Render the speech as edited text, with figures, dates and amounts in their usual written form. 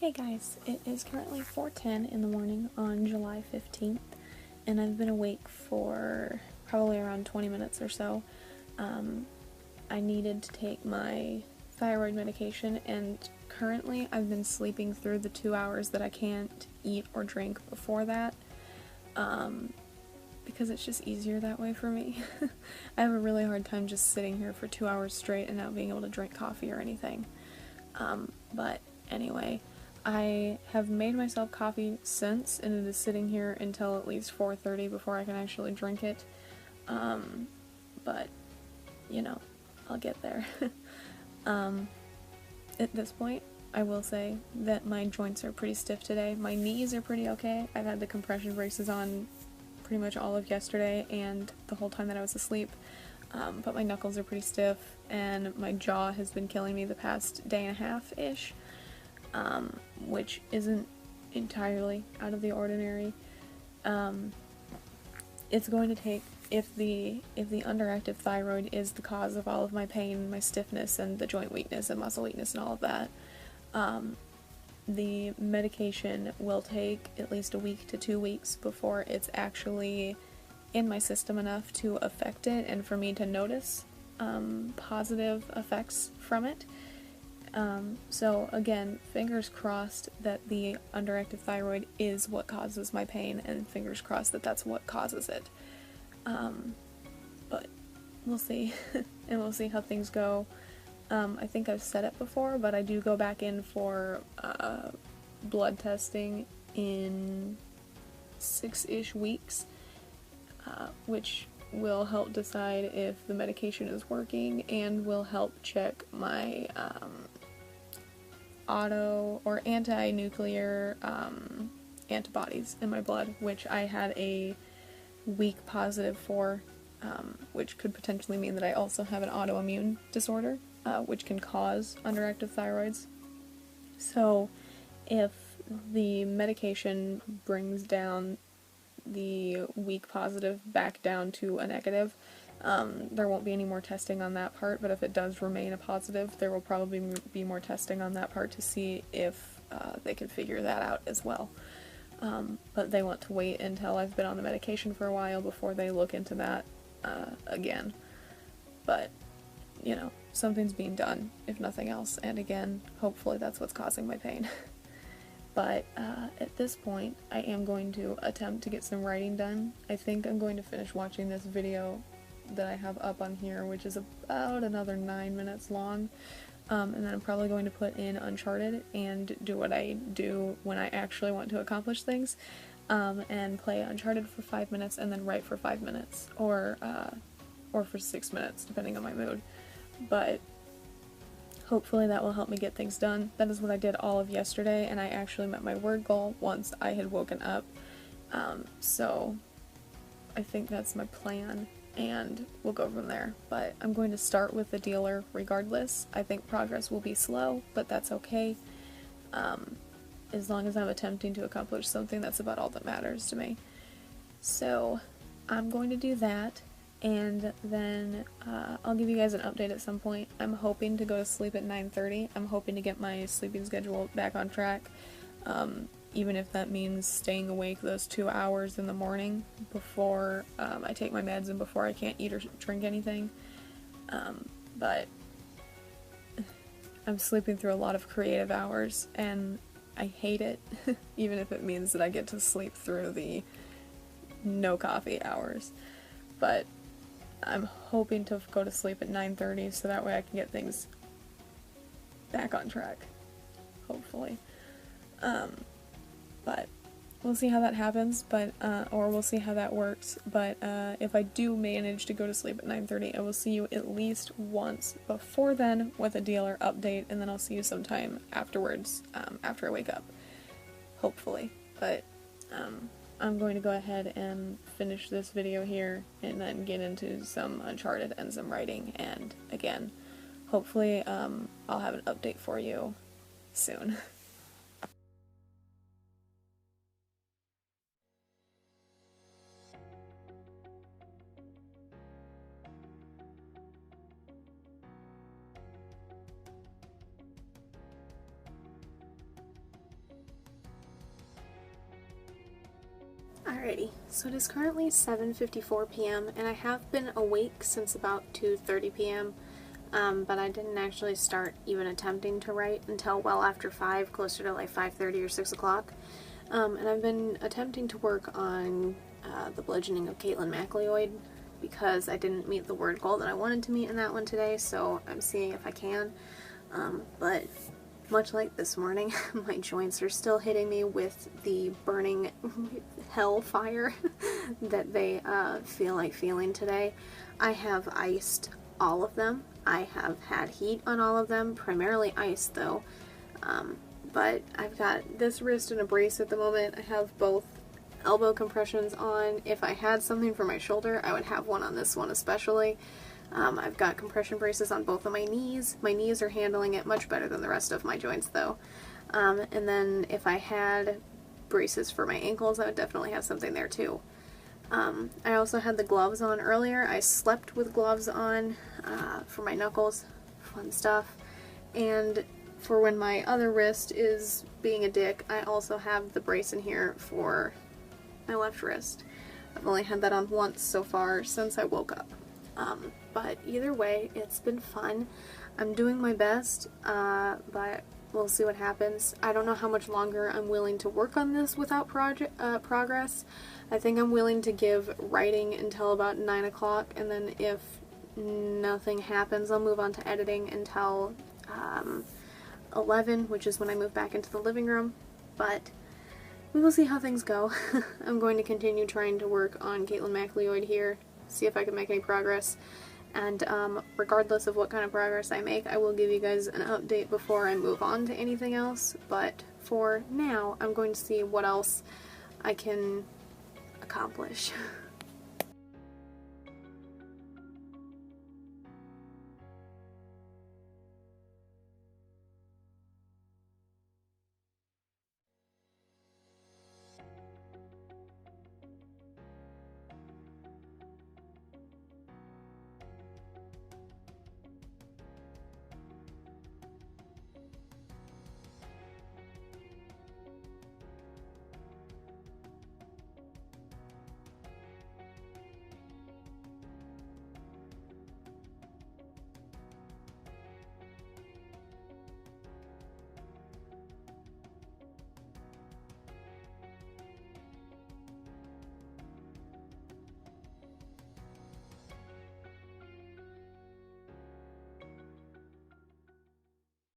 Hey guys, it is currently 4:10 in the morning on July 15th, and I've been awake for probably around 20 minutes or so. I needed to take my thyroid medication, and currently I've been sleeping through the 2 hours that I can't eat or drink before that, because it's just easier that way for me. I have a really hard time just sitting here for 2 hours straight and not being able to drink coffee or anything. But anyway, I have made myself coffee since, and it is sitting here until at least 4:30 before I can actually drink it. But, you know, I'll get there. At this point, I will say that my joints are pretty stiff today. My knees are pretty okay. I've had the compression braces on pretty much all of yesterday and the whole time that I was asleep. But my knuckles are pretty stiff, and my jaw has been killing me the past day and a half-ish. Which isn't entirely out of the ordinary. It's going to take, if the underactive thyroid is the cause of all of my pain, my stiffness, and the joint weakness and muscle weakness and all of that, the medication will take at least a week to 2 weeks before it's actually in my system enough to affect it and for me to notice positive effects from it. So again, fingers crossed that the underactive thyroid is what causes my pain, and fingers crossed that that's what causes it. But we'll see, and we'll see how things go. I think I've said it before, but I do go back in for blood testing in 6-ish weeks, which will help decide if the medication is working and will help check my auto or anti-nuclear antibodies in my blood, which I had a weak positive for, which could potentially mean that I also have an autoimmune disorder, which can cause underactive thyroids. So if the medication brings down the weak positive back down to a negative, there won't be any more testing on that part, but if it does remain a positive, there will probably be more testing on that part to see if they can figure that out as well. But they want to wait until I've been on the medication for a while before they look into that again. But, you know, something's being done, if nothing else, and again, hopefully that's what's causing my pain. But at this point, I am going to attempt to get some writing done. I think I'm going to finish watching this video that I have up on here, which is about another 9 minutes long, and then I'm probably going to put in Uncharted and do what I do when I actually want to accomplish things, and play Uncharted for 5 minutes and then write for 5 minutes, or for 6 minutes, depending on my mood. But hopefully that will help me get things done. That is what I did all of yesterday, and I actually met my word goal once I had woken up. So I think that's my plan, and we'll go from there. But I'm going to start with the dealer regardless. I think progress will be slow, but that's okay. As long as I'm attempting to accomplish something, that's about all that matters to me. So I'm going to do that, and then I'll give you guys an update at some point. I'm hoping to go to sleep at 9:30. I'm hoping to get my sleeping schedule back on track, even if that means staying awake those 2 hours in the morning before I take my meds and before I can't eat or drink anything. But I'm sleeping through a lot of creative hours, and I hate it, even if it means that I get to sleep through the no coffee hours. But I'm hoping to go to sleep at 9:30 so that way I can get things back on track, hopefully. But we'll see how that happens, but or we'll see how that works. But if I do manage to go to sleep at 9:30, I will see you at least once before then with a dealer update, and then I'll see you sometime afterwards, after I wake up, hopefully. But I'm going to go ahead and finish this video here and then get into some Uncharted and some writing, and again, hopefully I'll have an update for you soon. Alrighty, so it is currently 7:54 p.m. and I have been awake since about 2:30 p.m. But I didn't actually start even attempting to write until well after 5, closer to like 5:30 or 6 o'clock. And I've been attempting to work on the bludgeoning of Caitlin MacLeod because I didn't meet the word goal that I wanted to meet in that one today, so I'm seeing if I can. But much like this morning, my joints are still hitting me with the burning hellfire that they feel like feeling today. I have iced all of them. I have had heat on all of them, primarily ice though. But I've got this wrist in a brace at the moment. I have both elbow compressions on. If I had something for my shoulder, I would have one on this one especially. I've got compression braces on both of my knees. My knees are handling it much better than the rest of my joints though. And then if I had braces for my ankles, I would definitely have something there too. I also had the gloves on earlier. I slept with gloves on for my knuckles. Fun stuff. And for when my other wrist is being a dick, I also have the brace in here for my left wrist. I've only had that on once so far since I woke up. But either way, it's been fun. I'm doing my best, but we'll see what happens. I don't know how much longer I'm willing to work on this without progress. I think I'm willing to give writing until about 9 o'clock, and then if nothing happens, I'll move on to editing until 11, which is when I move back into the living room. But we will see how things go. I'm going to continue trying to work on Caitlin MacLeod here, see if I can make any progress. And regardless of what kind of progress I make, I will give you guys an update before I move on to anything else. But for now, I'm going to see what else I can accomplish.